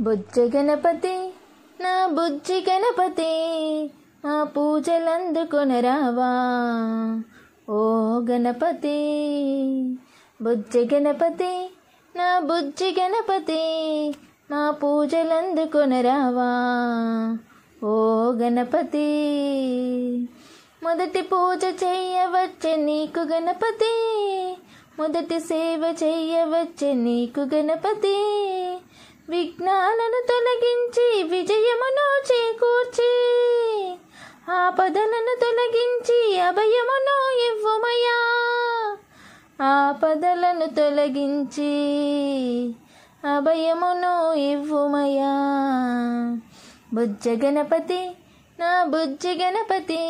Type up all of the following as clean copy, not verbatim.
బుజ్జి గణపతి నా బుజ్జి గణపతి మా పూజలందుకొనరావా ఓ గణపతి. బుజ్జి గణపతి నా బుజ్జి గణపతి మా పూజలందుకొనరావా ఓ గణపతి. మొదటి పూజ చెయ్యవచ్చే నీకు గణపతి, మొదటి సేవ చెయ్యవచ్చే నీకు గణపతి. విఘ్నాలను తొలగించి విజయమును చేకూర్చి, ఆపదలను తొలగించి అభయమును ఇవ్వుమయ్యా. ఆపదలను తొలగించి అభయమును ఇవ్వుమయ్యా. బుజ్జి గణపతి నా బుజ్జి గణపతి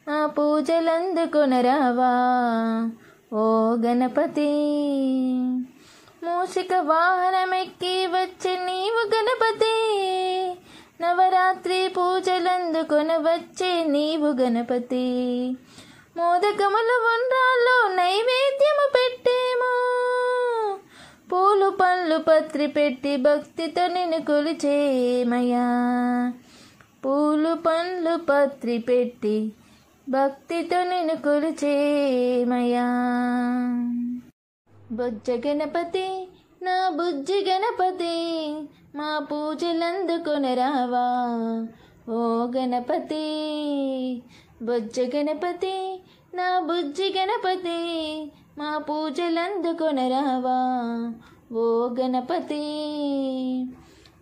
మా పూజలందుకొనరావా ఓ గణపతి. మూషిక వాహనమెక్కి వచ్చే నీవు గణపతి, నవరాత్రి పూజలందుకొన వచ్చే నీవు గణపతి. మోదకముల ఉండ్రాల్లో నైవేద్యము పెట్టేమో, పూలు పండ్లు పత్రి పెట్టి భక్తితో నిన్ను కొలిచేమయ్యా. పూలు పండ్లు పత్రి పెట్టి భక్తితో నిన్ను కొలిచేమయ్యా. బుజ్జి గణపతి నా బుజ్జి గణపతి మా పూజలందుకొనరావా ఓ గణపతి. బుజ్జి గణపతి నా బుజ్జి గణపతి మా పూజలందుకొనరావా ఓ గణపతి.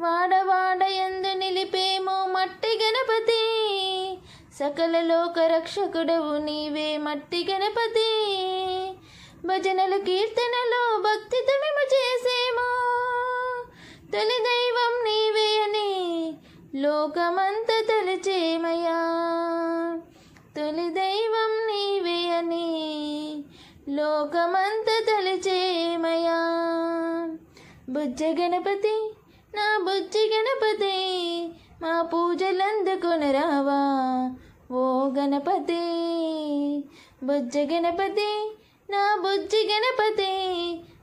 వాడవాడ యందు నిలిపేమో మట్టి గణపతి, సకల లోక రక్షకుడవు నీవే మట్టి గణపతి. భజనలు కీర్తనలు భక్తితో మేము చేసేమో, తొలి దైవం నీవే అని లోకమంతా తలచేమయ్యా. తొలి దైవం నీవే అని లోకమంతా తలచేమయ్యా. బుజ్జి గణపతి నా బుజ్జి గణపతి మా పూజలందుకొనరావా ఓ గణపతి. బుజ్జి గణపతి నా బుజ్జి గణపతి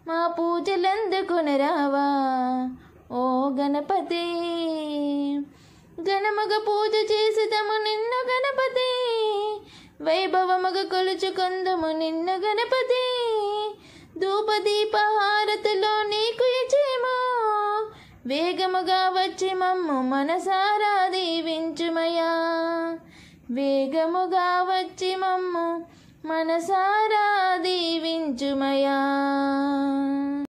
మా పూజలందుకొనరావా ఓ గణపతి. ఘనముగ పూజ చేసిదము నిన్ను గణపతి, వైభవముగ కొలుచుకొందుము నిన్ను గణపతి. ధూపదీప హారతిలో నీకు ఇచ్చేమో, వేగముగా వచ్చి మమ్ము మనసారా దీవించుమయ్యా. వేగముగా వచ్చి మమ్ము మనసారా దీవించుమయ్యా.